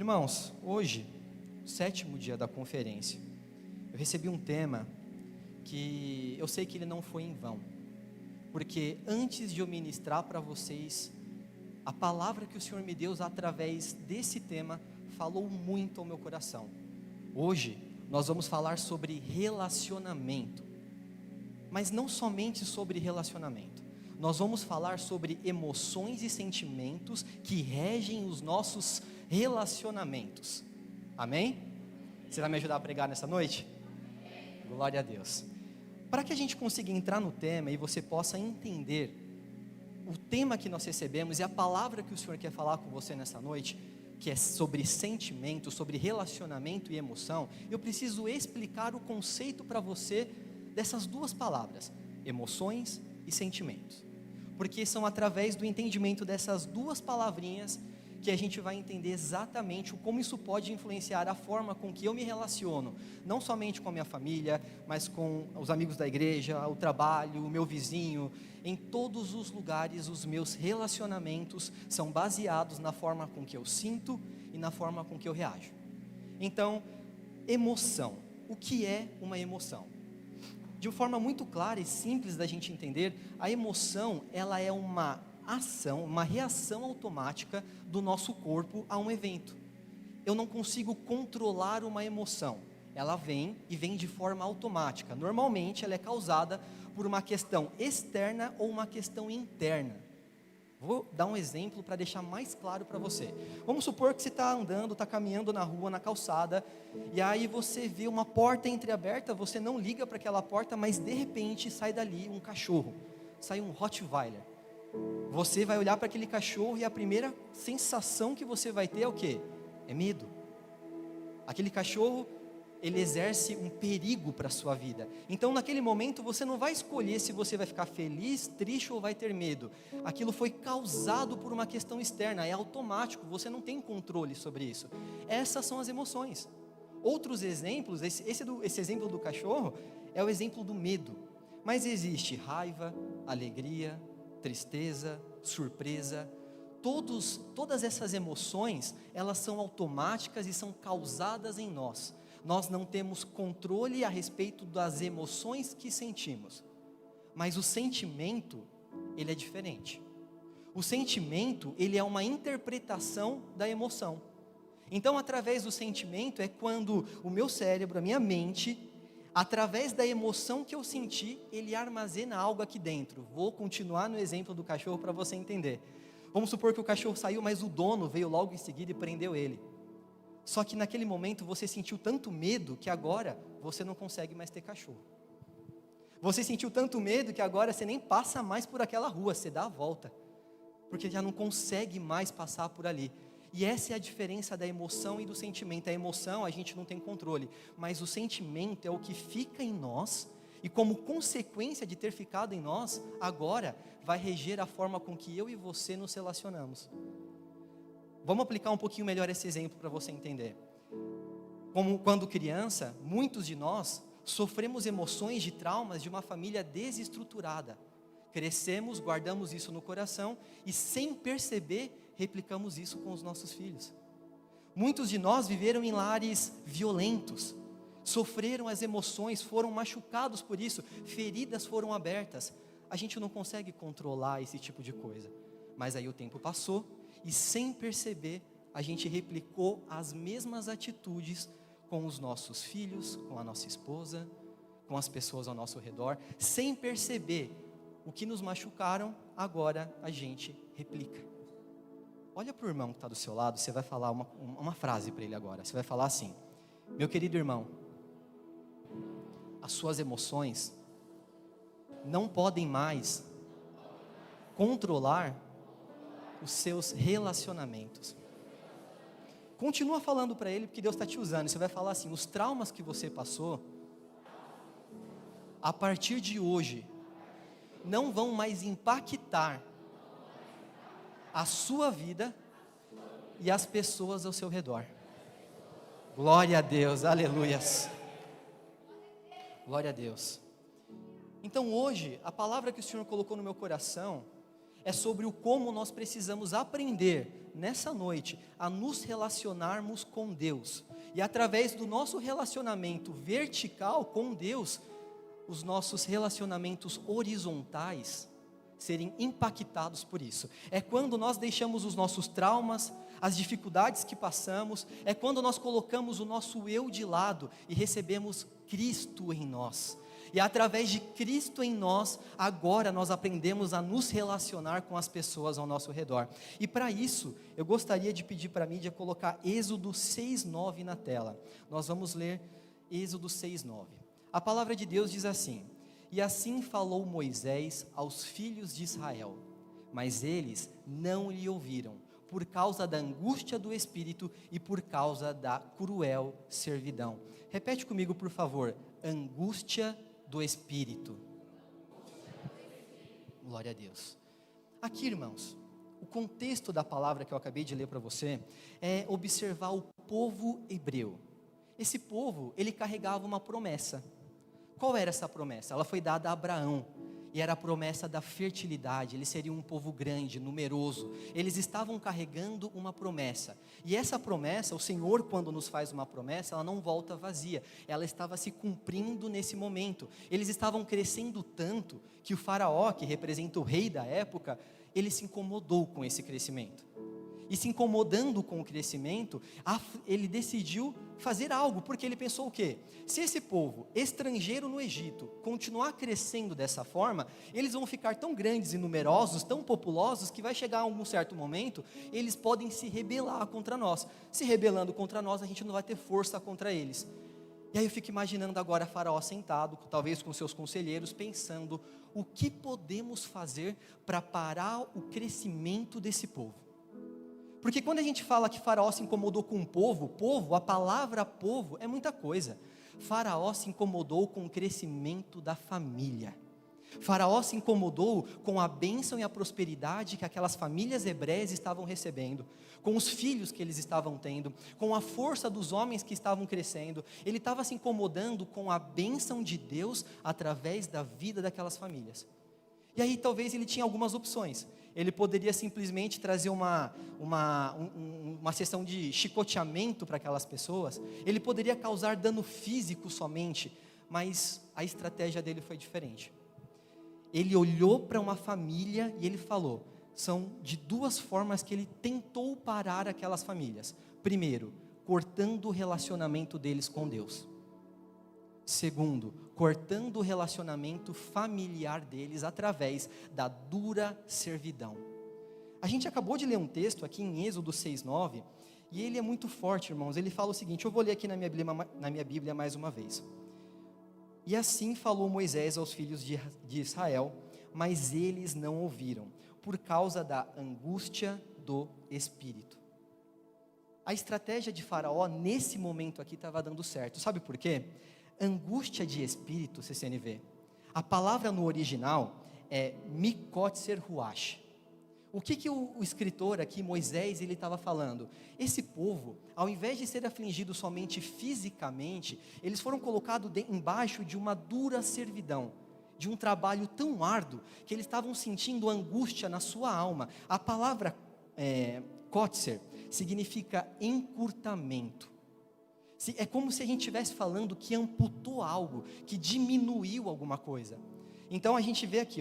Irmãos, hoje, 7º dia da conferência, eu recebi um tema que eu sei que ele não foi em vão, porque antes de eu ministrar para vocês, a palavra que o Senhor me deu através desse tema falou muito ao meu coração. Hoje nós vamos falar sobre relacionamento, mas não somente sobre relacionamento. Nós vamos falar sobre emoções e sentimentos que regem os nossos relacionamentos. Amém? Você vai me ajudar a pregar nessa noite? Glória a Deus. Para que a gente consiga entrar no tema e você possa entender o tema que nós recebemos e a palavra que o Senhor quer falar com você nessa noite, que é sobre sentimento, sobre relacionamento e emoção, eu preciso explicar o conceito para você dessas duas palavras, emoções e sentimentos. Porque são através do entendimento dessas duas palavrinhas que a gente vai entender exatamente como isso pode influenciar a forma com que eu me relaciono, não somente com a minha família, mas com os amigos da igreja, o trabalho, o meu vizinho. Em todos os lugares, os meus relacionamentos são baseados na forma com que eu sinto e na forma com que eu reajo. Então, emoção. O que é uma emoção? De uma forma muito clara e simples da gente entender, a emoção, ela é uma ação, uma reação automática do nosso corpo a um evento. Eu não consigo controlar uma emoção, ela vem e vem de forma automática. Normalmente ela é causada por uma questão externa ou uma questão interna. Vou dar um exemplo para deixar mais claro para você. Vamos supor que você está andando, está caminhando na rua, na calçada, e aí você vê uma porta entreaberta, você não liga para aquela porta, mas de repente sai dali um cachorro, sai um Rottweiler. Você vai olhar para aquele cachorro e a primeira sensação que você vai ter é o quê? É medo. Aquele cachorro, ele exerce um perigo para a sua vida. Então naquele momento você não vai escolher se você vai ficar feliz, triste ou vai ter medo. Aquilo foi causado por uma questão externa, é automático, você não tem controle sobre isso. Essas são as emoções. Outros exemplos, esse exemplo do cachorro é o exemplo do medo. Mas existe raiva, alegria, tristeza, surpresa, todas essas emoções, elas são automáticas e são causadas em nós. Nós não temos controle a respeito das emoções que sentimos, mas o sentimento, ele é diferente. O sentimento, ele é uma interpretação da emoção. Então, através do sentimento, é quando o meu cérebro, a minha mente, através da emoção que eu senti, ele armazena algo aqui dentro. Vou continuar no exemplo do cachorro para você entender. Vamos supor que o cachorro saiu, mas o dono veio logo em seguida e prendeu ele. Só que naquele momento você sentiu tanto medo que agora você não consegue mais ter cachorro. Você sentiu tanto medo que agora você nem passa mais por aquela rua, você dá a volta, porque já não consegue mais passar por ali. E essa é a diferença da emoção e do sentimento. A emoção a gente não tem controle, mas o sentimento é o que fica em nós, e como consequência de ter ficado em nós, agora vai reger a forma com que eu e você nos relacionamos. Vamos aplicar um pouquinho melhor esse exemplo para você entender. Como quando criança, muitos de nós sofremos emoções de traumas de uma família desestruturada. Crescemos, guardamos isso no coração e sem perceber, replicamos isso com os nossos filhos. Muitos de nós viveram em lares violentos, sofreram as emoções, foram machucados por isso, feridas foram abertas. A gente não consegue controlar esse tipo de coisa, mas aí o tempo passou e sem perceber, a gente replicou as mesmas atitudes com os nossos filhos, com a nossa esposa, com as pessoas ao nosso redor, sem perceber o que nos machucaram, agora a gente replica. Olha para o irmão que está do seu lado, você vai falar uma frase para ele agora. Você vai falar assim: meu querido irmão, as suas emoções não podem mais controlar os seus relacionamentos. Continua falando para ele, porque Deus está te usando. Você vai falar assim: os traumas que você passou, a partir de hoje, não vão mais impactar a sua vida e as pessoas ao seu redor. Glória a Deus, aleluias. Glória a Deus. Então hoje, a palavra que o Senhor colocou no meu coração é sobre o como nós precisamos aprender, nessa noite, a nos relacionarmos com Deus. E através do nosso relacionamento vertical com Deus, os nossos relacionamentos horizontais serem impactados por isso. É quando nós deixamos os nossos traumas, as dificuldades que passamos, é quando nós colocamos o nosso eu de lado e recebemos Cristo em nós. E através de Cristo em nós, agora nós aprendemos a nos relacionar com as pessoas ao nosso redor. E para isso, eu gostaria de pedir para a mídia colocar Êxodo 6:9 na tela. Nós vamos ler Êxodo 6:9. A palavra de Deus diz assim: e assim falou Moisés aos filhos de Israel, mas eles não lhe ouviram, por causa da angústia do espírito e por causa da cruel servidão. Repete comigo, por favor: angústia do espírito. Glória a Deus. Aqui, irmãos, o contexto da palavra que eu acabei de ler para você é observar o povo hebreu. Esse povo, ele carregava uma promessa. Qual era essa promessa? Ela foi dada a Abraão, e era a promessa da fertilidade. Eles seriam um povo grande, numeroso. Eles estavam carregando uma promessa, e essa promessa, o Senhor, quando nos faz uma promessa, ela não volta vazia, ela estava se cumprindo nesse momento. Eles estavam crescendo tanto, que o faraó, que representa o rei da época, ele se incomodou com esse crescimento. E se incomodando com o crescimento, ele decidiu fazer algo, porque ele pensou o quê? Se esse povo estrangeiro no Egito continuar crescendo dessa forma, eles vão ficar tão grandes e numerosos, tão populosos, que vai chegar a algum certo momento, eles podem se rebelar contra nós. Se rebelando contra nós, a gente não vai ter força contra eles. E aí eu fico imaginando agora Faraó sentado, talvez com seus conselheiros, pensando: o que podemos fazer para parar o crescimento desse povo? Porque quando a gente fala que Faraó se incomodou com o povo, a palavra povo é muita coisa. Faraó se incomodou com o crescimento da família. Faraó se incomodou com a bênção e a prosperidade que aquelas famílias hebreias estavam recebendo, com os filhos que eles estavam tendo, com a força dos homens que estavam crescendo. Ele estava se incomodando com a bênção de Deus através da vida daquelas famílias. E aí talvez ele tinha algumas opções. Ele poderia simplesmente trazer uma sessão de chicoteamento para aquelas pessoas. Ele poderia causar dano físico somente, mas a estratégia dele foi diferente. Ele olhou para uma família e ele falou: são de duas formas que ele tentou parar aquelas famílias. Primeiro, cortando o relacionamento deles com Deus. Segundo, cortando o relacionamento familiar deles através da dura servidão. A gente acabou de ler um texto aqui em Êxodo 6:9, e ele é muito forte, irmãos. Ele fala o seguinte, eu vou ler aqui na minha Bíblia mais uma vez. E assim falou Moisés aos filhos de Israel, mas eles não ouviram, por causa da angústia do espírito. A estratégia de Faraó nesse momento aqui estava dando certo. Sabe por quê? Angústia de espírito, CCNV. A palavra no original é mikotzer ruach. O que o escritor aqui, Moisés, ele estava falando? Esse povo, ao invés de ser afligido somente fisicamente, eles foram colocados embaixo de uma dura servidão, de um trabalho tão árduo, que eles estavam sentindo angústia na sua alma. A palavra kotzer significa encurtamento. É como se a gente estivesse falando que amputou algo, que diminuiu alguma coisa. Então a gente vê aqui,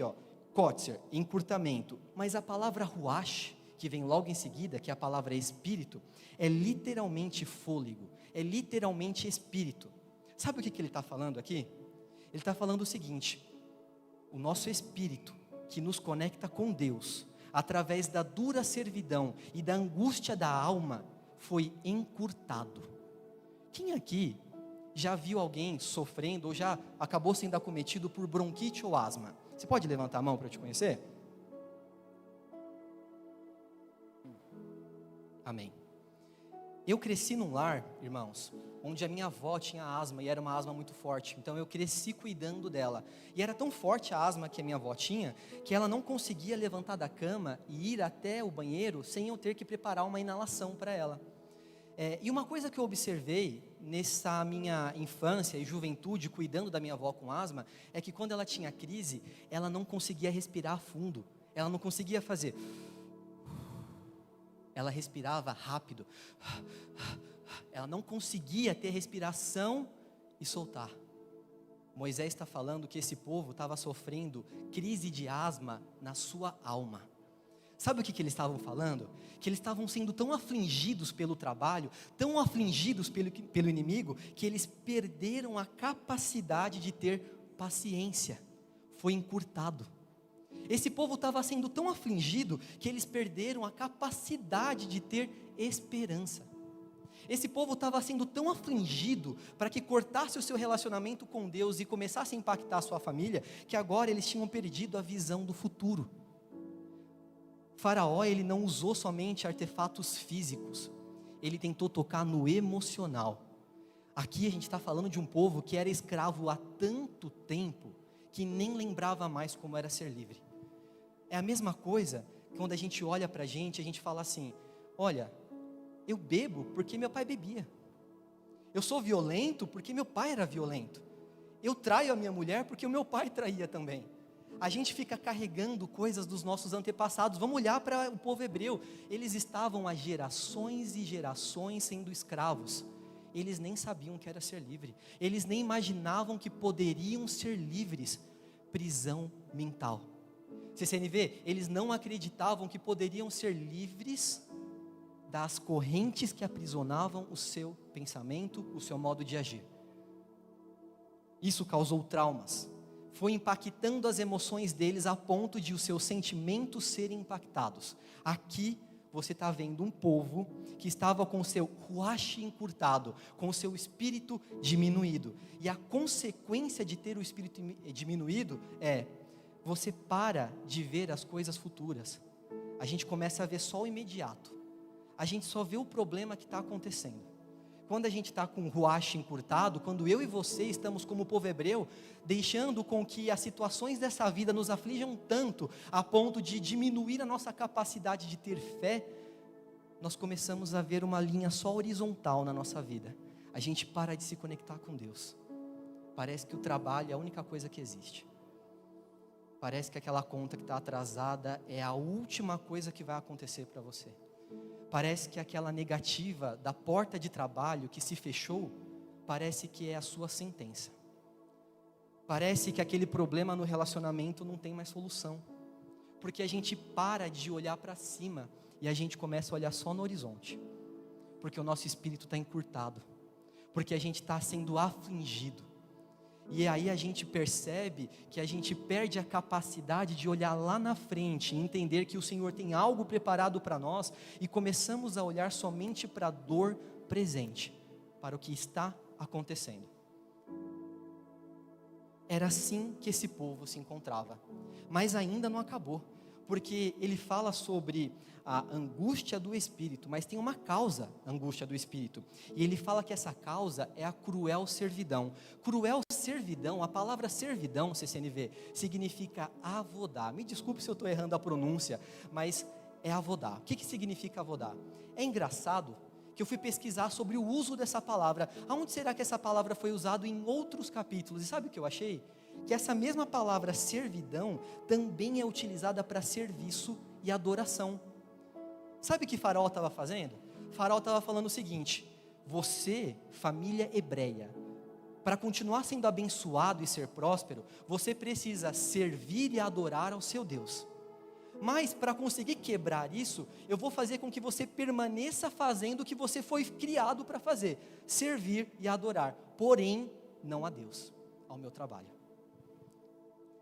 kotzer, encurtamento, mas a palavra ruach, que vem logo em seguida, que é a palavra espírito, é literalmente fôlego, é literalmente espírito. Sabe o que ele está falando aqui? Ele está falando o seguinte: o nosso espírito, que nos conecta com Deus, através da dura servidão e da angústia da alma, foi encurtado. Quem aqui já viu alguém sofrendo ou já acabou sendo acometido por bronquite ou asma? Você pode levantar a mão para eu te conhecer? Amém. Eu cresci num lar, irmãos, onde a minha avó tinha asma, e era uma asma muito forte. Então eu cresci cuidando dela. E era tão forte a asma que a minha avó tinha, que ela não conseguia levantar da cama e ir até o banheiro sem eu ter que preparar uma inalação para ela. E uma coisa que eu observei nessa minha infância e juventude, cuidando da minha avó com asma, é que quando ela tinha crise, ela não conseguia respirar fundo. Ela não conseguia fazer. Ela respirava rápido. Ela não conseguia ter respiração e soltar. Moisés está falando que esse povo estava sofrendo crise de asma na sua alma. Sabe o que eles estavam falando? Que eles estavam sendo tão afligidos pelo trabalho, tão afligidos pelo inimigo, que eles perderam a capacidade de ter paciência. Foi encurtado. Esse povo estava sendo tão afligido que eles perderam a capacidade de ter esperança. Esse povo estava sendo tão afligido para que cortasse o seu relacionamento com Deus e começasse a impactar a sua família, que agora eles tinham perdido a visão do futuro. Faraó, ele não usou somente artefatos físicos, ele tentou tocar no emocional. Aqui a gente está falando de um povo que era escravo há tanto tempo, que nem lembrava mais como era ser livre. É a mesma coisa que quando a gente olha para a gente fala assim, olha, eu bebo porque meu pai bebia. Eu sou violento porque meu pai era violento. Eu traio a minha mulher porque o meu pai traía também. A gente fica carregando coisas dos nossos antepassados. Vamos olhar para o povo hebreu. Eles estavam há gerações e gerações sendo escravos. Eles nem sabiam o que era ser livre. Eles nem imaginavam que poderiam ser livres. Prisão mental. CCNV, eles não acreditavam que poderiam ser livres das correntes que aprisionavam o seu pensamento, o seu modo de agir. Isso causou traumas. Foi impactando as emoções deles a ponto de os seus sentimentos serem impactados. Aqui você está vendo um povo que estava com o seu ruach encurtado, com o seu espírito diminuído. E a consequência de ter o espírito diminuído é, você para de ver as coisas futuras. A gente começa a ver só o imediato. A gente só vê o problema que está acontecendo. Quando a gente está com o ruach encurtado, quando eu e você estamos como o povo hebreu, deixando com que as situações dessa vida nos aflijam tanto, a ponto de diminuir a nossa capacidade de ter fé, nós começamos a ver uma linha só horizontal na nossa vida. A gente para de se conectar com Deus. Parece que o trabalho é a única coisa que existe. Parece que aquela conta que está atrasada é a última coisa que vai acontecer para você. Parece que aquela negativa da porta de trabalho que se fechou, parece que é a sua sentença. Parece que aquele problema no relacionamento não tem mais solução. Porque a gente para de olhar para cima e a gente começa a olhar só no horizonte. Porque o nosso espírito está encurtado. Porque a gente está sendo afligido. E aí a gente percebe que a gente perde a capacidade de olhar lá na frente, e entender que o Senhor tem algo preparado para nós, e começamos a olhar somente para a dor presente, para o que está acontecendo. Era assim que esse povo se encontrava, mas ainda não acabou, porque ele fala sobre a angústia do espírito, mas tem uma causa, a angústia do espírito, e ele fala que essa causa é a cruel servidão. Cruel servidão, a palavra servidão, CCNV, significa avodar. Me desculpe se eu estou errando a pronúncia, mas é avodar. O que significa avodar? É engraçado que eu fui pesquisar sobre o uso dessa palavra. Aonde será que essa palavra foi usada em outros capítulos? E sabe o que eu achei? Que essa mesma palavra servidão também é utilizada para serviço e adoração. Sabe o que Faraó estava fazendo? Faraó estava falando o seguinte: você, família hebreia, para continuar sendo abençoado e ser próspero, você precisa servir e adorar ao seu Deus. Mas para conseguir quebrar isso, eu vou fazer com que você permaneça fazendo o que você foi criado para fazer: servir e adorar, porém não a Deus, ao meu trabalho.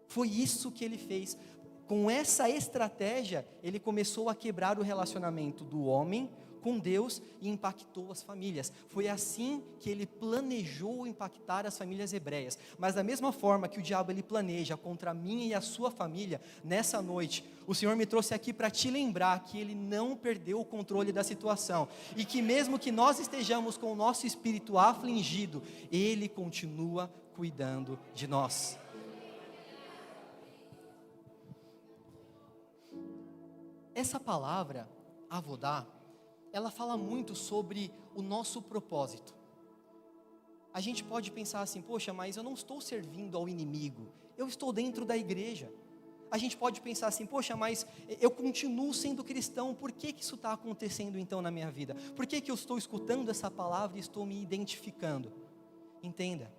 Foi isso que ele fez. Com essa estratégia, ele começou a quebrar o relacionamento do homem com Deus e impactou as famílias. Foi assim que ele planejou impactar as famílias hebreias. Mas da mesma forma que o diabo ele planeja contra mim e a sua família, nessa noite, o Senhor me trouxe aqui para te lembrar que ele não perdeu o controle da situação. E que mesmo que nós estejamos com o nosso espírito afligido, ele continua cuidando de nós. Essa palavra, avodar, ela fala muito sobre o nosso propósito. A gente pode pensar assim: poxa, mas eu não estou servindo ao inimigo, eu estou dentro da igreja. A gente pode pensar assim, poxa, mas eu continuo sendo cristão, por que isso está acontecendo então na minha vida? Por que eu estou escutando essa palavra e estou me identificando? Entenda,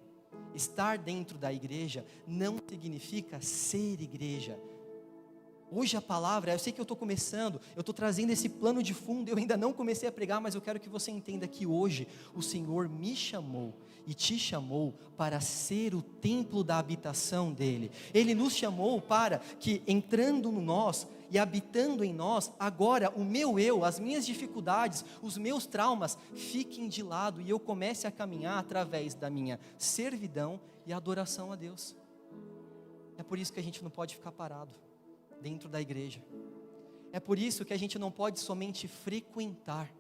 estar dentro da igreja não significa ser igreja. Hoje a palavra, eu sei que eu estou começando, eu estou trazendo esse plano de fundo, eu ainda não comecei a pregar, mas eu quero que você entenda que hoje o Senhor me chamou e te chamou para ser o templo da habitação dEle. Ele nos chamou para que, entrando no nós e habitando em nós, agora o meu eu, as minhas dificuldades, os meus traumas fiquem de lado e eu comece a caminhar através da minha servidão e adoração a Deus. É por isso que a gente não pode ficar parado dentro da igreja. É por isso que a gente não pode somente frequentar.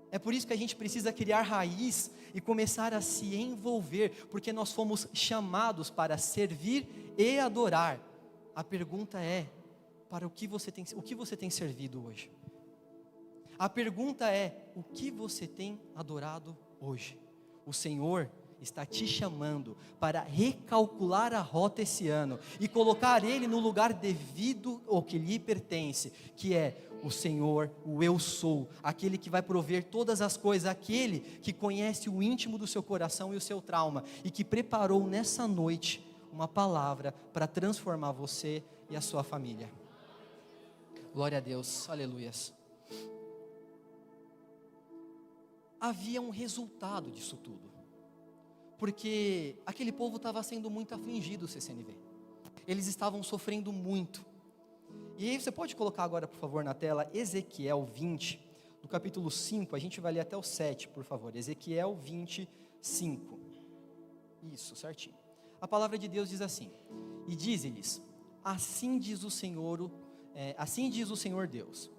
É por isso que a gente precisa criar raiz e começar a se envolver, porque nós fomos chamados para servir e adorar. A pergunta é, para o que você tem servido hoje? A pergunta é, o que você tem adorado hoje? O Senhor está te chamando para recalcular a rota esse ano e colocar Ele no lugar devido ao que lhe pertence, que é o Senhor, o eu sou, aquele que vai prover todas as coisas, aquele que conhece o íntimo do seu coração e o seu trauma, e que preparou nessa noite uma palavra para transformar você e a sua família. Glória a Deus, aleluias. Havia um resultado disso tudo, porque aquele povo estava sendo muito afligido, CCNV. Eles estavam sofrendo muito. E aí você pode colocar agora, por favor, na tela, Ezequiel 20, do capítulo 5, a gente vai ler até o 7, por favor. Ezequiel 25. Isso, certinho. A palavra de Deus diz assim: e diz-lhes, assim diz o Senhor Deus: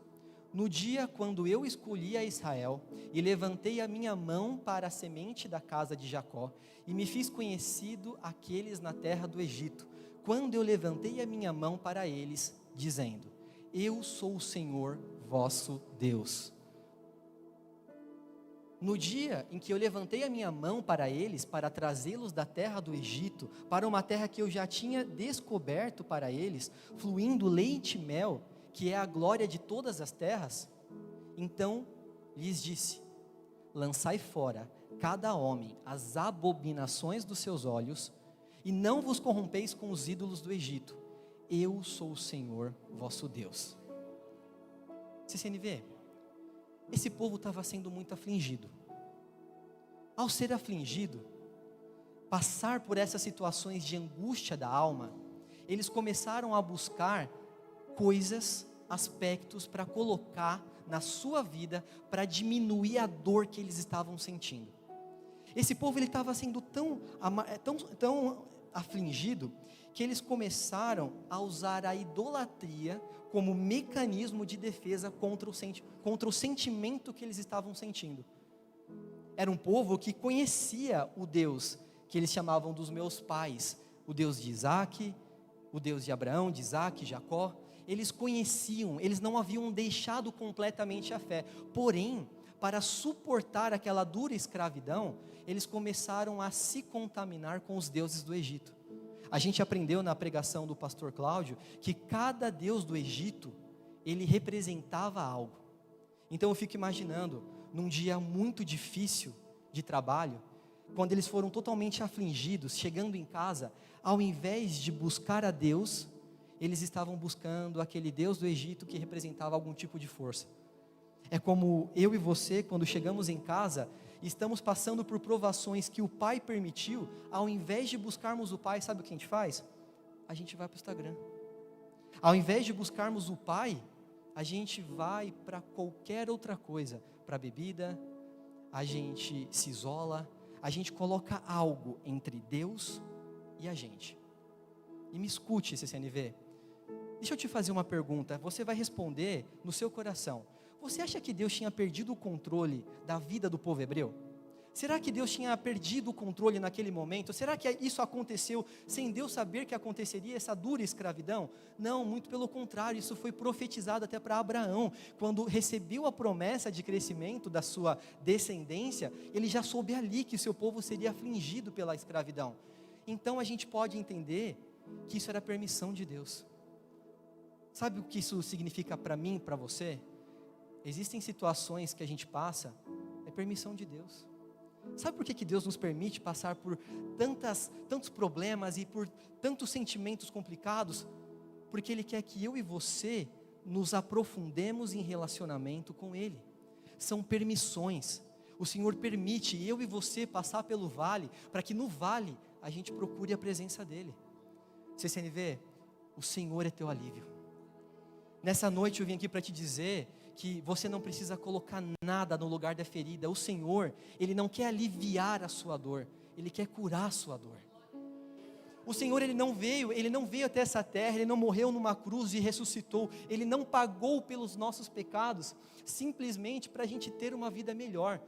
no dia quando eu escolhi a Israel, e levantei a minha mão para a semente da casa de Jacó, e me fiz conhecido àqueles na terra do Egito, quando eu levantei a minha mão para eles, dizendo, eu sou o Senhor vosso Deus. No dia em que eu levantei a minha mão para eles, para trazê-los da terra do Egito, para uma terra que eu já tinha descoberto para eles, fluindo leite e mel, que é a glória de todas as terras, então lhes disse, lançai fora cada homem as abominações dos seus olhos, e não vos corrompeis com os ídolos do Egito, eu sou o Senhor vosso Deus. CCNV, esse povo estava sendo muito afligido. Ao ser afligido, passar por essas situações de angústia da alma, eles começaram a buscar coisas, aspectos para colocar na sua vida, para diminuir a dor que eles estavam sentindo. Esse povo ele estava sendo tão afligido, que eles começaram a usar a idolatria como mecanismo de defesa contra o sentimento que eles estavam sentindo. Era um povo que conhecia o Deus que eles chamavam dos meus pais, o Deus de Isaac, o Deus de Abraão, de Isaac, Jacó. Eles conheciam, eles não haviam deixado completamente a fé, porém, para suportar aquela dura escravidão, eles começaram a se contaminar com os deuses do Egito. A gente aprendeu na pregação do pastor Cláudio, que cada deus do Egito, ele representava algo. Então eu fico imaginando, num dia muito difícil de trabalho, quando eles foram totalmente afligidos, chegando em casa, ao invés de buscar a Deus, eles estavam buscando aquele Deus do Egito que representava algum tipo de força. É como eu e você, quando chegamos em casa, estamos passando por provações que o Pai permitiu, ao invés de buscarmos o Pai, sabe o que a gente faz? A gente vai para o Instagram. Ao invés de buscarmos o Pai, a gente vai para qualquer outra coisa, para a bebida, a gente se isola, a gente coloca algo entre Deus e a gente. E me escute, CCNV, deixa eu te fazer uma pergunta, você vai responder no seu coração. Você acha que Deus tinha perdido o controle da vida do povo hebreu? Será que Deus tinha perdido o controle naquele momento? Será que isso aconteceu sem Deus saber que aconteceria essa dura escravidão? Não, muito pelo contrário, isso foi profetizado até para Abraão. Quando recebeu a promessa de crescimento da sua descendência, ele já soube ali que o seu povo seria afligido pela escravidão. Então a gente pode entender que isso era permissão de Deus. Sabe o que isso significa para mim, para você? Existem situações que a gente passa, é permissão de Deus. Sabe por que Deus nos permite passar por tantos problemas e por tantos sentimentos complicados? Porque Ele quer que eu e você nos aprofundemos em relacionamento com Ele. São permissões. O Senhor permite eu e você passar pelo vale, para que no vale a gente procure a presença dEle. CCNV, o Senhor é teu alívio. Nessa noite eu vim aqui para te dizer que você não precisa colocar nada no lugar da ferida. O Senhor, Ele não quer aliviar a sua dor, Ele quer curar a sua dor. O Senhor, Ele não veio até essa terra, Ele não morreu numa cruz e ressuscitou, Ele não pagou pelos nossos pecados, simplesmente para a gente ter uma vida melhor.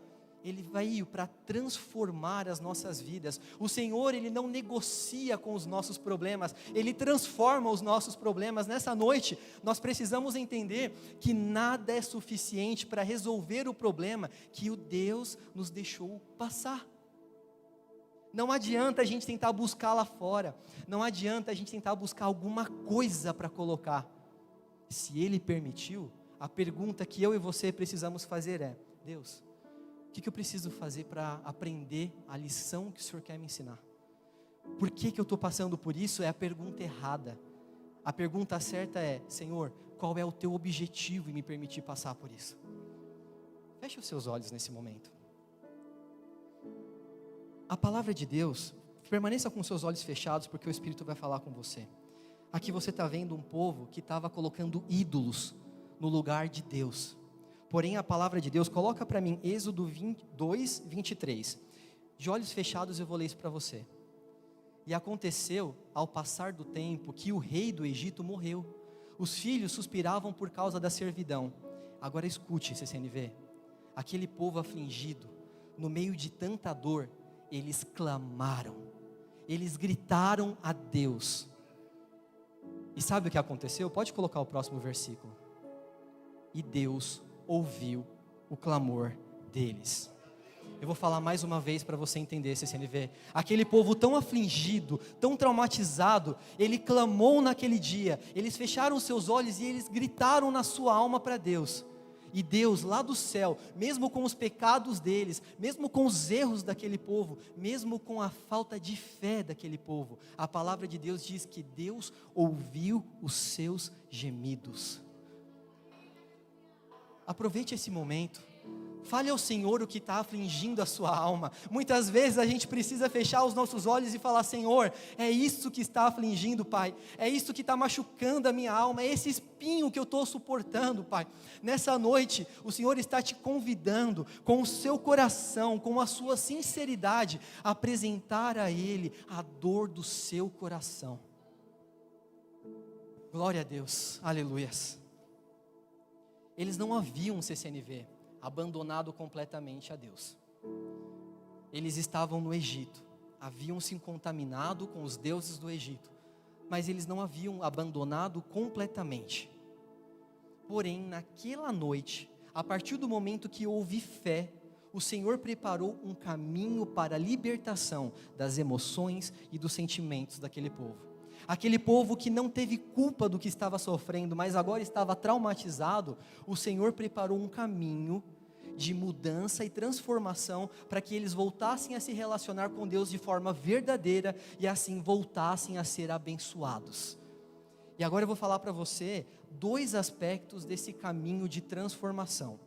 Ele veio para transformar as nossas vidas. O Senhor, Ele não negocia com os nossos problemas, Ele transforma os nossos problemas. Nessa noite, nós precisamos entender que nada é suficiente para resolver o problema que o Deus nos deixou passar. Não adianta a gente tentar buscar lá fora, não adianta a gente tentar buscar alguma coisa para colocar. Se Ele permitiu, a pergunta que eu e você precisamos fazer é: Deus, o que eu preciso fazer para aprender a lição que o Senhor quer me ensinar? Por que eu estou passando por isso? É a pergunta errada. A pergunta certa é: Senhor, qual é o teu objetivo em me permitir passar por isso? Feche os seus olhos nesse momento. A palavra de Deus, permaneça com seus olhos fechados, porque o Espírito vai falar com você. Aqui você está vendo um povo que estava colocando ídolos no lugar de Deus. Porém, a palavra de Deus, coloca para mim Êxodo 22, 23. De olhos fechados eu vou ler isso para você. E aconteceu, ao passar do tempo, que o rei do Egito morreu. Os filhos suspiravam por causa da servidão. Agora escute, CCNV. Aquele povo afligido, no meio de tanta dor, eles clamaram. Eles gritaram a Deus. E sabe o que aconteceu? Pode colocar o próximo versículo. E Deus ouviu o clamor deles. Eu vou falar mais uma vez para você entender, CCNV. Aquele povo tão afligido, tão traumatizado, ele clamou naquele dia. Eles fecharam seus olhos e eles gritaram na sua alma para Deus. E Deus lá do céu, mesmo com os pecados deles, mesmo com os erros daquele povo, mesmo com a falta de fé daquele povo, a palavra de Deus diz que Deus ouviu os seus gemidos. Aproveite esse momento, fale ao Senhor o que está afligindo a sua alma. Muitas vezes a gente precisa fechar os nossos olhos e falar: Senhor, é isso que está afligindo, Pai, é isso que está machucando a minha alma, é esse espinho que eu estou suportando, Pai. Nessa noite, o Senhor está te convidando, com o seu coração, com a sua sinceridade, a apresentar a Ele a dor do seu coração. Glória a Deus, aleluias. Eles não haviam, CCNV, abandonado completamente a Deus. Eles estavam no Egito, haviam se contaminado com os deuses do Egito, mas eles não haviam abandonado completamente. Porém, naquela noite, a partir do momento que houve fé, o Senhor preparou um caminho para a libertação das emoções e dos sentimentos daquele povo. Aquele povo que não teve culpa do que estava sofrendo, mas agora estava traumatizado, o Senhor preparou um caminho de mudança e transformação para que eles voltassem a se relacionar com Deus de forma verdadeira e assim voltassem a ser abençoados. E agora eu vou falar para você 2 aspectos desse caminho de transformação.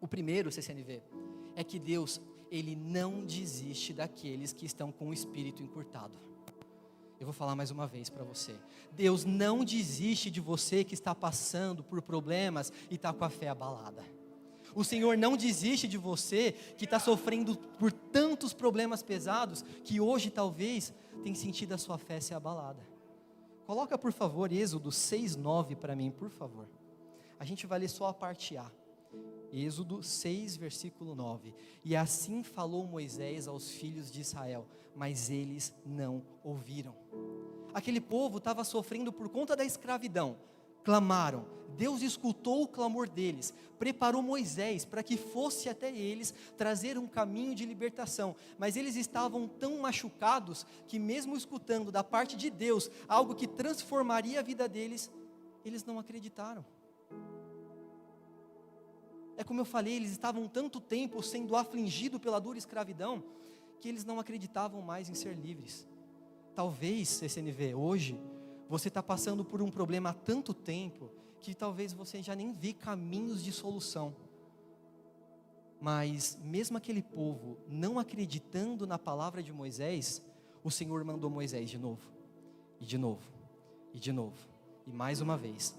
O primeiro, CCNV, é que Deus, Ele não desiste daqueles que estão com o espírito encurtado. Eu vou falar mais uma vez para você. Deus não desiste de você que está passando por problemas e está com a fé abalada. O Senhor não desiste de você que está sofrendo por tantos problemas pesados que hoje talvez tenha sentido a sua fé ser abalada. Coloca por favor Êxodo 6:9 para mim, por favor. A gente vai ler só a parte A. Êxodo 6, versículo 9. E assim falou Moisés aos filhos de Israel, mas eles não ouviram. Aquele povo estava sofrendo por conta da escravidão, clamaram. Deus escutou o clamor deles, preparou Moisés para que fosse até eles trazer um caminho de libertação, mas eles estavam tão machucados, que mesmo escutando da parte de Deus, algo que transformaria a vida deles, eles não acreditaram. É como eu falei, eles estavam tanto tempo sendo afligidos pela dura escravidão, que eles não acreditavam mais em ser livres. Talvez, CCNV, hoje, você está passando por um problema há tanto tempo, que talvez você já nem vê caminhos de solução. Mas mesmo aquele povo não acreditando na palavra de Moisés, o Senhor mandou Moisés de novo, e de novo, e de novo, e mais uma vez,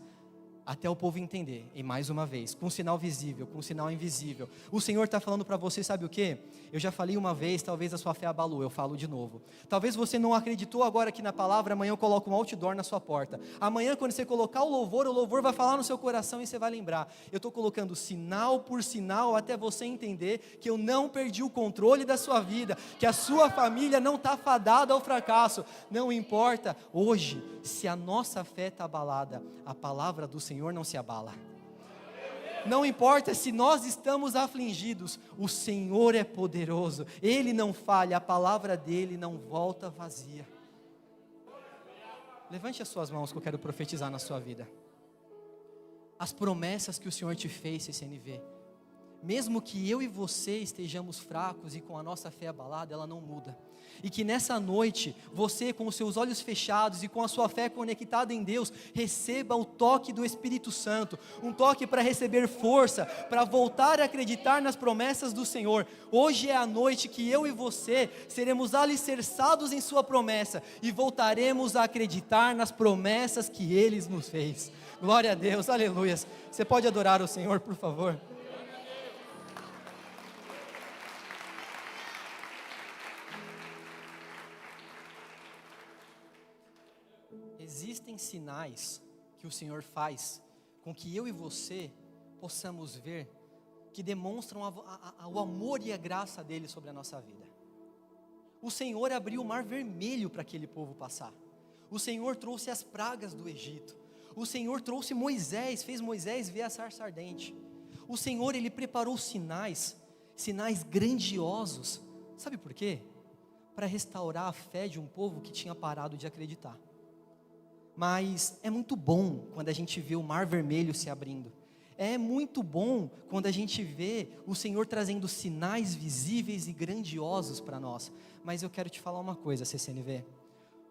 até o povo entender, e mais uma vez, com um sinal visível, com um sinal invisível. O Senhor está falando para você, sabe o que? Eu já falei uma vez, talvez a sua fé abalou, eu falo de novo. Talvez você não acreditou agora aqui na palavra, amanhã eu coloco um outdoor na sua porta. Amanhã quando você colocar o louvor vai falar no seu coração e você vai lembrar. Eu estou colocando sinal por sinal, até você entender que eu não perdi o controle da sua vida, que a sua família não está fadada ao fracasso. Não importa, hoje, se a nossa fé está abalada, a palavra do Senhor não se abala. Não importa se nós estamos afligidos, o Senhor é poderoso, Ele não falha, a palavra dEle não volta vazia. Levante as suas mãos que eu quero profetizar na sua vida. As promessas que o Senhor te fez, CCNV, mesmo que eu e você estejamos fracos e com a nossa fé abalada, ela não muda. E que nessa noite, você com os seus olhos fechados e com a sua fé conectada em Deus, receba o toque do Espírito Santo, um toque para receber força, para voltar a acreditar nas promessas do Senhor. Hoje é a noite que eu e você seremos alicerçados em sua promessa e voltaremos a acreditar nas promessas que Ele nos fez. Glória a Deus, aleluia. Você pode adorar o Senhor, por favor? Existem sinais que o Senhor faz com que eu e você possamos ver, que demonstram o amor e a graça dEle sobre a nossa vida. O Senhor abriu o mar vermelho para aquele povo passar. O Senhor trouxe as pragas do Egito. O Senhor trouxe Moisés, fez Moisés ver a sarça ardente. O Senhor, Ele preparou sinais grandiosos. Sabe por quê? Para restaurar a fé de um povo que tinha parado de acreditar. Mas é muito bom quando a gente vê o mar vermelho se abrindo. É muito bom quando a gente vê o Senhor trazendo sinais visíveis e grandiosos para nós. Mas eu quero te falar uma coisa, CCNV.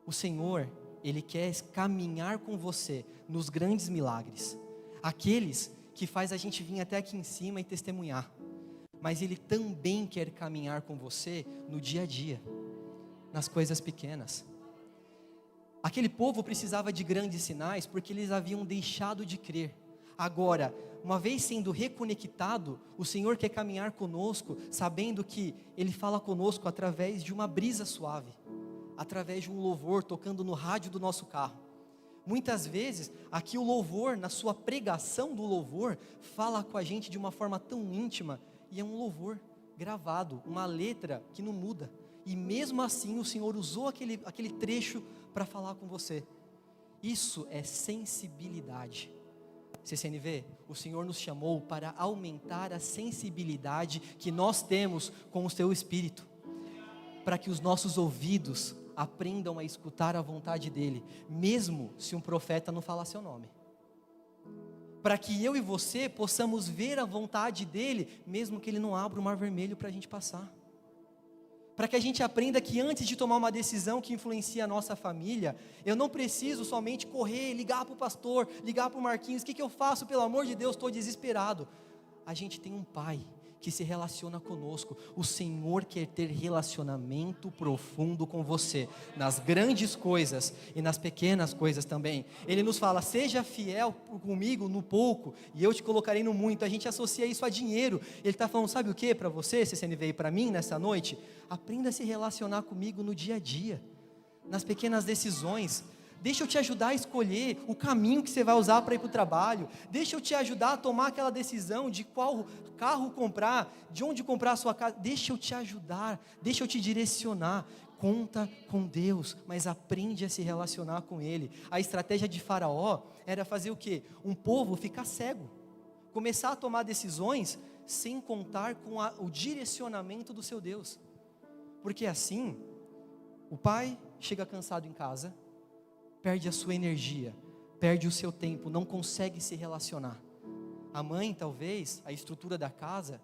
O Senhor, Ele quer caminhar com você nos grandes milagres. Aqueles que faz a gente vir até aqui em cima e testemunhar. Mas Ele também quer caminhar com você no dia a dia, nas coisas pequenas. Aquele povo precisava de grandes sinais porque eles haviam deixado de crer. Agora, uma vez sendo reconectado, o Senhor quer caminhar conosco, sabendo que Ele fala conosco através de uma brisa suave, através de um louvor tocando no rádio do nosso carro. Muitas vezes, aqui o louvor, na sua pregação do louvor, fala com a gente de uma forma tão íntima, e é um louvor gravado, uma letra que não muda. E mesmo assim o Senhor usou aquele trecho para falar com você. Isso é sensibilidade. CCNV, o Senhor nos chamou para aumentar a sensibilidade que nós temos com o seu Espírito, para que os nossos ouvidos aprendam a escutar a vontade dEle, mesmo se um profeta não falar seu nome. Para que eu e você possamos ver a vontade dEle, mesmo que Ele não abra o mar vermelho para a gente passar. Para que a gente aprenda que antes de tomar uma decisão que influencia a nossa família, eu não preciso somente correr, ligar para o pastor, ligar para o Marquinhos, o que eu faço? Pelo amor de Deus, estou desesperado. A gente tem um Pai que se relaciona conosco. O Senhor quer ter relacionamento profundo com você, nas grandes coisas e nas pequenas coisas também. Ele nos fala, seja fiel comigo no pouco, e eu te colocarei no muito. A gente associa isso a dinheiro. Ele está falando, sabe o que para você, CCNV, e para mim nessa noite? Aprenda a se relacionar comigo no dia a dia, nas pequenas decisões, deixa eu te ajudar a escolher o caminho que você vai usar para ir para o trabalho, deixa eu te ajudar a tomar aquela decisão de qual carro comprar, de onde comprar a sua casa, deixa eu te ajudar, deixa eu te direcionar. Conta com Deus, mas aprende a se relacionar com Ele. A estratégia de Faraó era fazer o quê? Um povo ficar cego, começar a tomar decisões sem contar com o direcionamento do seu Deus, porque assim, o pai chega cansado em casa, perde a sua energia, perde o seu tempo, não consegue se relacionar. A mãe, talvez, a estrutura da casa,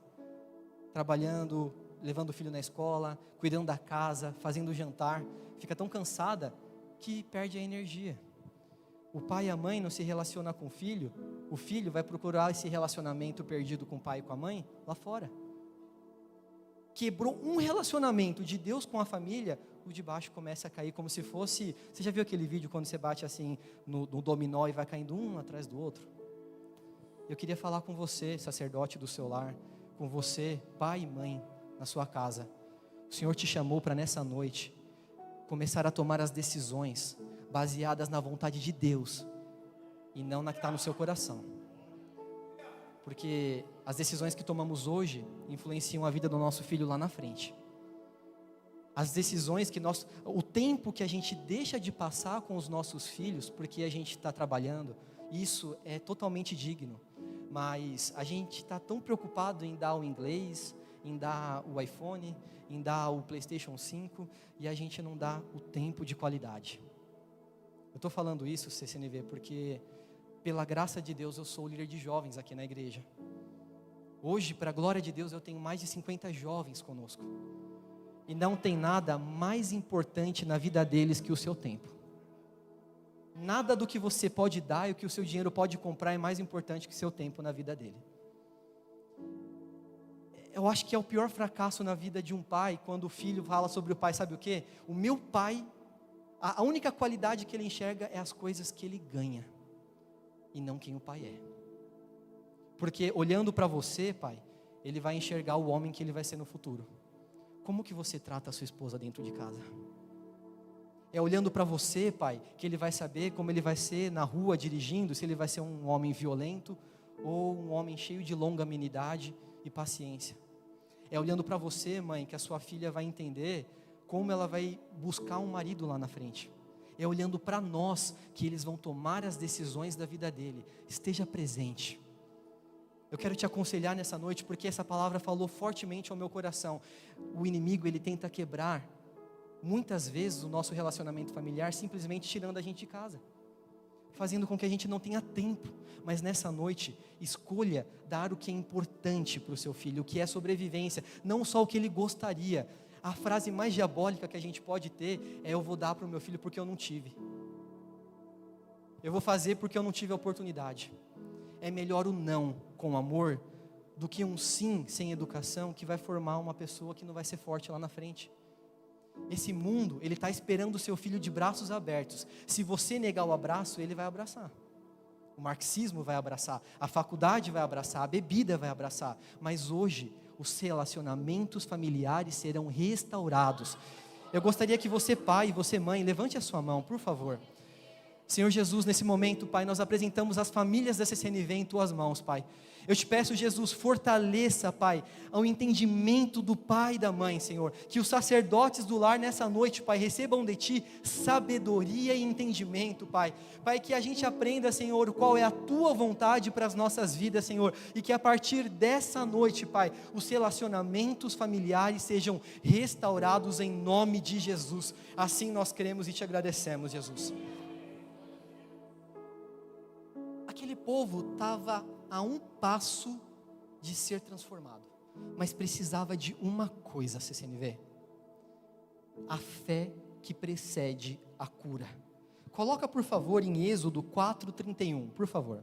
trabalhando, levando o filho na escola, cuidando da casa, fazendo o jantar, fica tão cansada que perde a energia. O pai e a mãe não se relacionam com o filho vai procurar esse relacionamento perdido com o pai e com a mãe lá fora. Quebrou um relacionamento de Deus com a família, o de baixo começa a cair como se fosse... Você já viu aquele vídeo quando você bate assim no dominó e vai caindo um atrás do outro? Eu queria falar com você, sacerdote do seu lar, com você, pai e mãe, na sua casa. O Senhor te chamou para nessa noite começar a tomar as decisões baseadas na vontade de Deus e não na que está no seu coração, porque as decisões que tomamos hoje influenciam a vida do nosso filho lá na frente. As decisões o tempo que a gente deixa de passar com os nossos filhos, porque a gente está trabalhando, isso é totalmente digno, mas a gente está tão preocupado em dar o inglês, em dar o iPhone, em dar o PlayStation 5, e a gente não dá o tempo de qualidade. Eu estou falando isso, CCNV, porque pela graça de Deus eu sou o líder de jovens aqui na igreja. Hoje, para a glória de Deus, eu tenho mais de 50 jovens conosco. E não tem nada mais importante na vida deles que o seu tempo. Nada do que você pode dar e o que o seu dinheiro pode comprar é mais importante que o seu tempo na vida dele. Eu acho que é o pior fracasso na vida de um pai, quando o filho fala sobre o pai, sabe o quê? O meu pai, a única qualidade que ele enxerga é as coisas que ele ganha, e não quem o pai é. Porque olhando para você, pai, ele vai enxergar o homem que ele vai ser no futuro. Como que você trata a sua esposa dentro de casa? É olhando para você, pai, que ele vai saber como ele vai ser na rua dirigindo, se ele vai ser um homem violento ou um homem cheio de longanimidade e paciência. É olhando para você, mãe, que a sua filha vai entender como ela vai buscar um marido lá na frente. É olhando para nós que eles vão tomar as decisões da vida dele. Esteja presente. Eu quero te aconselhar nessa noite, porque essa palavra falou fortemente ao meu coração. O inimigo, ele tenta quebrar muitas vezes o nosso relacionamento familiar, simplesmente tirando a gente de casa, fazendo com que a gente não tenha tempo. Mas nessa noite, escolha dar o que é importante para o seu filho, o que é sobrevivência, não só o que ele gostaria. A frase mais diabólica que a gente pode ter é: eu vou dar para o meu filho porque eu não tive, eu vou fazer porque eu não tive a oportunidade. É melhor o não com amor do que um sim sem educação, que vai formar uma pessoa que não vai ser forte lá na frente. Esse mundo, ele está esperando o seu filho de braços abertos. Se você negar o abraço, ele vai abraçar. O marxismo vai abraçar, a faculdade vai abraçar, a bebida vai abraçar. Mas hoje, os relacionamentos familiares serão restaurados. Eu gostaria que você, pai, e você, mãe, levante a sua mão, por favor. Senhor Jesus, nesse momento, Pai, nós apresentamos as famílias da CCNV em Tuas mãos, Pai. Eu te peço, Jesus, fortaleça, Pai, ao entendimento do pai e da mãe, Senhor. Que os sacerdotes do lar nessa noite, Pai, recebam de Ti sabedoria e entendimento, Pai. Pai, que a gente aprenda, Senhor, qual é a Tua vontade para as nossas vidas, Senhor. E que a partir dessa noite, Pai, os relacionamentos familiares sejam restaurados em nome de Jesus. Assim nós cremos e Te agradecemos, Jesus. Aquele povo estava a um passo de ser transformado, mas precisava de uma coisa, CCNV: a fé que precede a cura. Coloca por favor em Êxodo 4:31, por favor.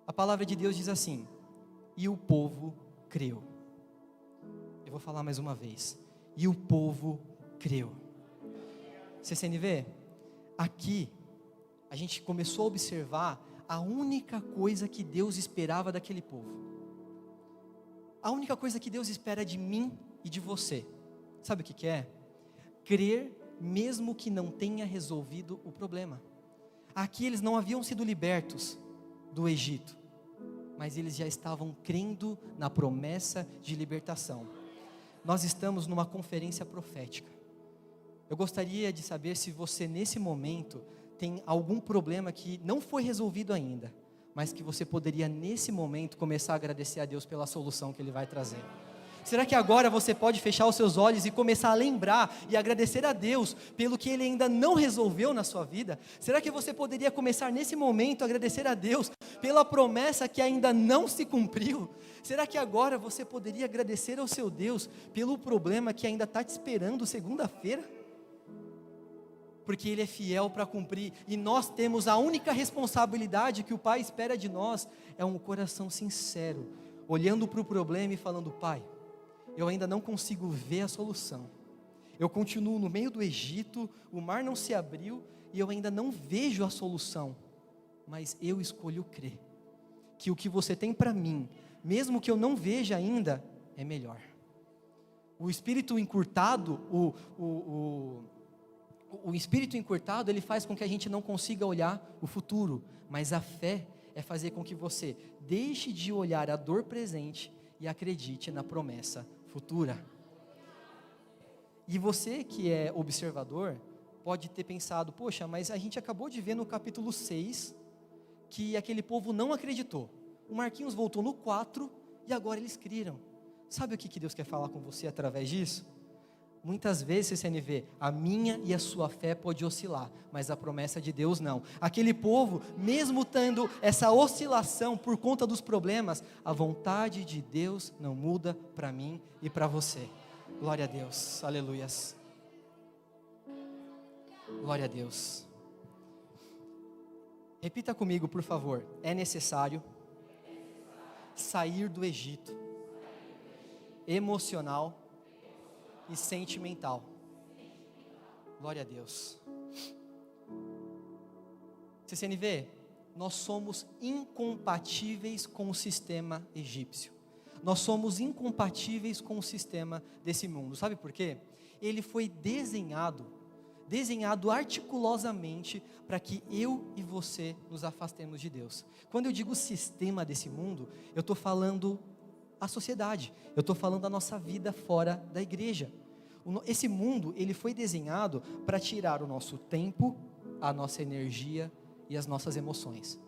A palavra de Deus diz assim: e o povo creu. Eu vou falar mais uma vez: e o povo creu. CCNV, aqui a gente começou a observar a única coisa que Deus esperava daquele povo. A única coisa que Deus espera de mim e de você, sabe o que é? Crer mesmo que não tenha resolvido o problema. Aqui eles não haviam sido libertos do Egito, mas eles já estavam crendo na promessa de libertação. Nós estamos numa conferência profética. Eu gostaria de saber se você nesse momento tem algum problema que não foi resolvido ainda, mas que você poderia nesse momento começar a agradecer a Deus pela solução que Ele vai trazer. Será que agora você pode fechar os seus olhos e começar a lembrar e agradecer a Deus pelo que Ele ainda não resolveu na sua vida? Será que você poderia começar nesse momento a agradecer a Deus pela promessa que ainda não se cumpriu? Será que agora você poderia agradecer ao seu Deus pelo problema que ainda está te esperando segunda-feira? Porque Ele é fiel para cumprir, e nós temos a única responsabilidade que o Pai espera de nós, é um coração sincero, olhando para o problema e falando: Pai, eu ainda não consigo ver a solução, eu continuo no meio do Egito, o mar não se abriu, e eu ainda não vejo a solução, mas eu escolho crer, que o que você tem para mim, mesmo que eu não veja ainda, é melhor. O espírito encurtado, o espírito encurtado, ele faz com que a gente não consiga olhar o futuro, mas a fé é fazer com que você deixe de olhar a dor presente e acredite na promessa futura. E você que é observador, pode ter pensado: poxa, mas a gente acabou de ver no capítulo 6, que aquele povo não acreditou, o Marquinhos voltou no 4, e agora eles criram. Sabe o que Deus quer falar com você através disso? Muitas vezes, CCNV, a minha e a sua fé pode oscilar, mas a promessa de Deus não. Aquele povo, mesmo tendo essa oscilação por conta dos problemas, a vontade de Deus não muda para mim e para você. Glória a Deus, aleluias. Glória a Deus. Repita comigo, por favor: é necessário sair do Egito emocional e sentimental. Glória a Deus. CCNV, nós somos incompatíveis com o sistema egípcio. Nós somos incompatíveis com o sistema desse mundo. Sabe por quê? Ele foi desenhado articulosamente para que eu e você nos afastemos de Deus. Quando eu digo sistema desse mundo, eu estou falando a sociedade, eu estou falando da nossa vida fora da igreja. Esse mundo, ele foi desenhado para tirar o nosso tempo, a nossa energia e as nossas emoções.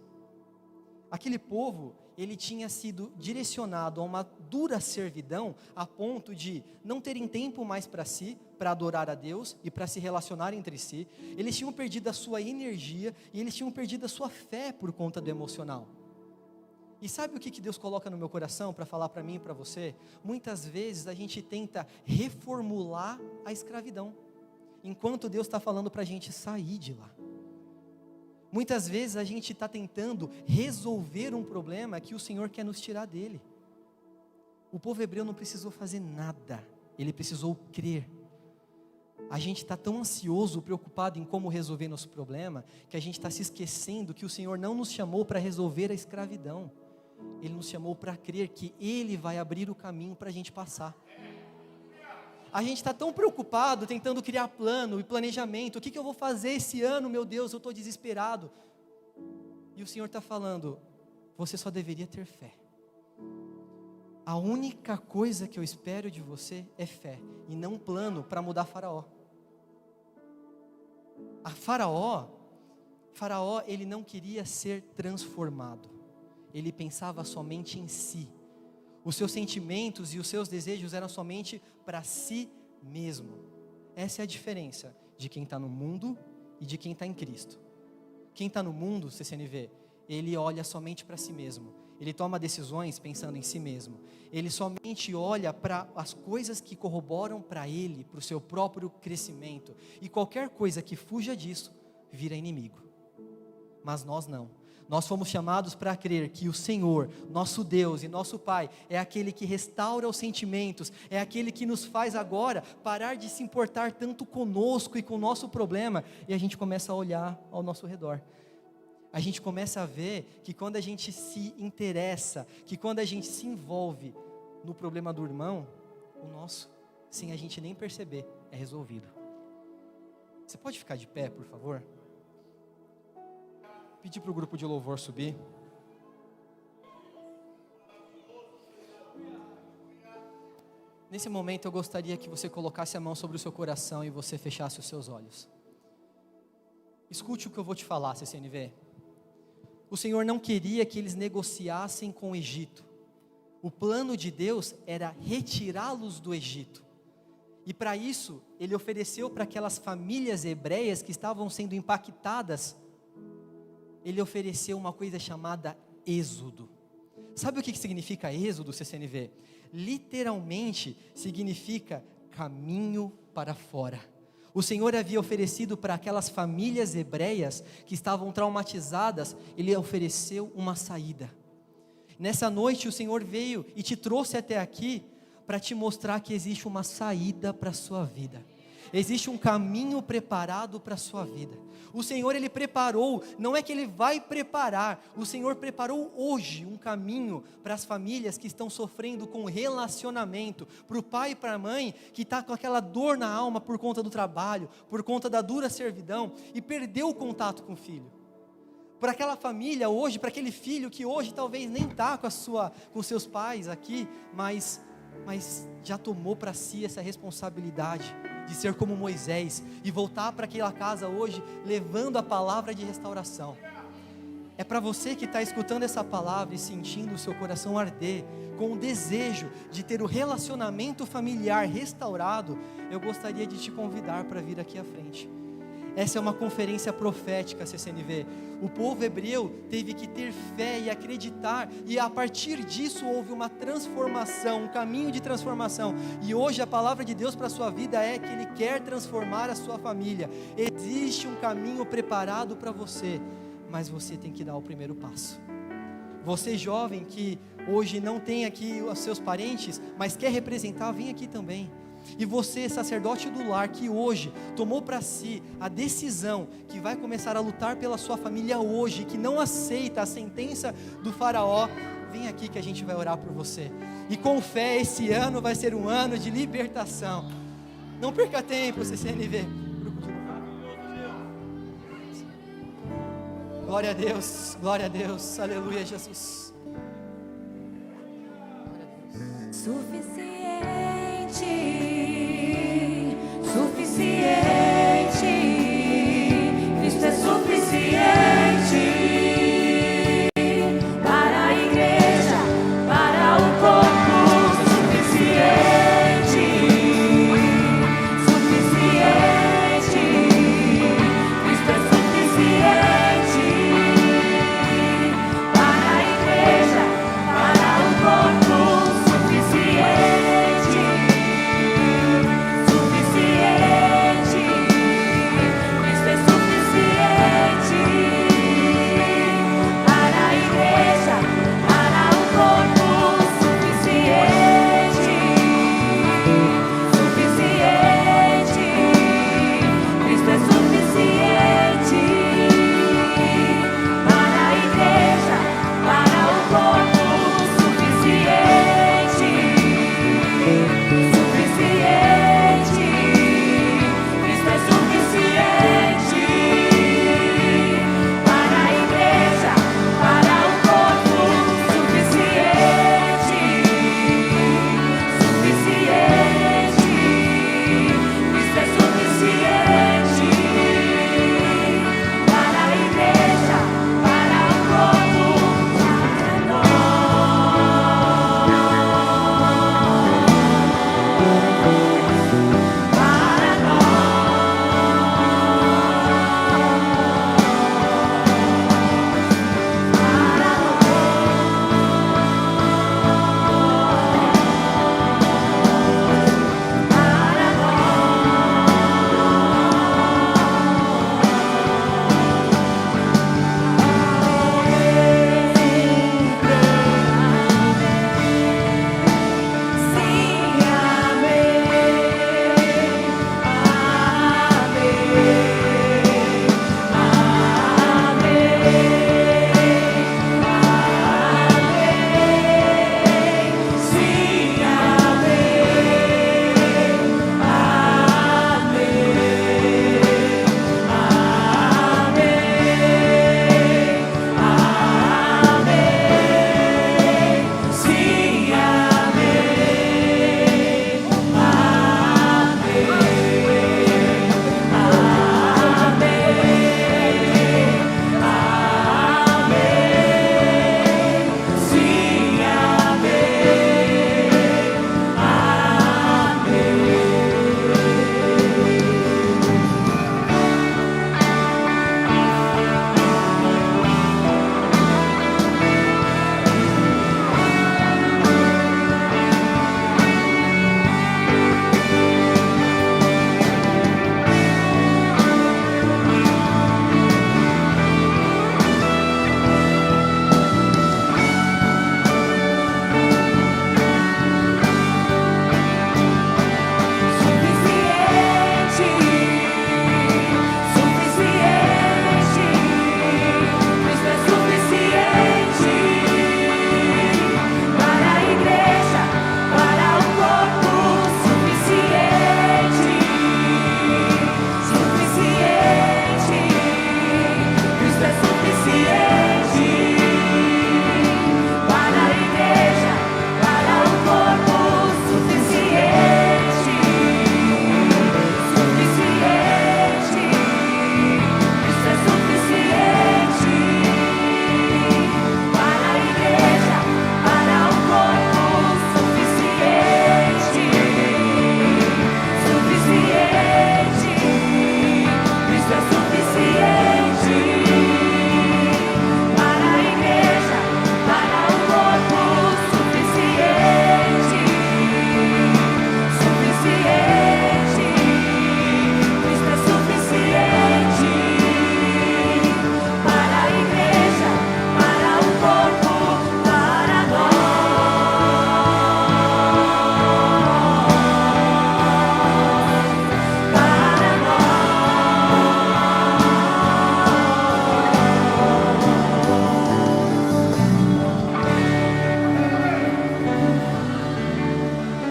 Aquele povo, ele tinha sido direcionado a uma dura servidão, a ponto de não terem tempo mais para si, para adorar a Deus e para se relacionar entre si. Eles tinham perdido a sua energia e eles tinham perdido a sua fé por conta do emocional. E sabe o que Deus coloca no meu coração para falar para mim e para você? Muitas vezes a gente tenta reformular a escravidão, enquanto Deus está falando para a gente sair de lá. Muitas vezes a gente está tentando resolver um problema que o Senhor quer nos tirar dele. O povo hebreu não precisou fazer nada, ele precisou crer. A gente está tão ansioso, preocupado em como resolver nosso problema, que a gente está se esquecendo que o Senhor não nos chamou para resolver a escravidão. Ele nos chamou para crer que Ele vai abrir o caminho para a gente passar. A gente está tão preocupado, tentando criar plano e planejamento. O que eu vou fazer esse ano, meu Deus, eu estou desesperado. E o Senhor está falando: você só deveria ter fé. A única coisa que eu espero de você é fé, e não um plano para mudar Faraó. Faraó, ele não queria ser transformado, ele pensava somente em si. Os seus sentimentos e os seus desejos eram somente para si mesmo. Essa é a diferença de quem está no mundo e de quem está em Cristo. Quem está no mundo, CCNV, ele olha somente para si mesmo. Ele toma decisões pensando em si mesmo. Ele somente olha para as coisas que corroboram para ele, para o seu próprio crescimento. E qualquer coisa que fuja disso, vira inimigo. Mas nós não. Nós fomos chamados para crer que o Senhor, nosso Deus e nosso Pai, é aquele que restaura os sentimentos, é aquele que nos faz agora parar de se importar tanto conosco e com o nosso problema, e a gente começa a olhar ao nosso redor. A gente começa a ver que quando a gente se interessa, que quando a gente se envolve no problema do irmão, o nosso, sem a gente nem perceber, é resolvido. Você pode ficar de pé, por favor? Pedir para o grupo de louvor subir. Nesse momento eu gostaria que você colocasse a mão sobre o seu coração e você fechasse os seus olhos. Escute o que eu vou te falar, CCNV. O Senhor não queria que eles negociassem com o Egito. O plano de Deus era retirá-los do Egito. E para isso, Ele ofereceu para aquelas famílias hebreias que estavam sendo impactadas, Ele ofereceu uma coisa chamada êxodo. Sabe o que significa êxodo, CCNV? Literalmente significa caminho para fora. O Senhor havia oferecido para aquelas famílias hebreias que estavam traumatizadas, Ele ofereceu uma saída. Nessa noite o Senhor veio e te trouxe até aqui para te mostrar que existe uma saída para a sua vida. Existe um caminho preparado para a sua vida. O Senhor, Ele preparou, não é que Ele vai preparar, o Senhor preparou hoje um caminho para as famílias que estão sofrendo com relacionamento, para o pai e para a mãe que está com aquela dor na alma por conta do trabalho, por conta da dura servidão e perdeu o contato com o filho. Para aquela família hoje, para aquele filho que hoje talvez nem está com seus pais aqui, mas já tomou para si essa responsabilidade de ser como Moisés e voltar para aquela casa hoje levando a palavra de restauração. É para você que está escutando essa palavra e sentindo o seu coração arder com o desejo de ter o relacionamento familiar restaurado, eu gostaria de te convidar para vir aqui à frente. Essa é uma conferência profética, CCNV. O povo hebreu teve que ter fé e acreditar, e a partir disso houve uma transformação, um caminho de transformação. E hoje a palavra de Deus para a sua vida é que Ele quer transformar a sua família. Existe um caminho preparado para você, mas você tem que dar o primeiro passo. Você jovem que hoje não tem aqui os seus parentes, mas quer representar, vem aqui também. E você, sacerdote do lar, que hoje tomou para si a decisão que vai começar a lutar pela sua família hoje, que não aceita a sentença do faraó, vem aqui que a gente vai orar por você. E com fé, esse ano vai ser um ano de libertação. Não perca tempo, CCNV. Glória a Deus, aleluia, Jesus. Glória a Deus. Suficiente.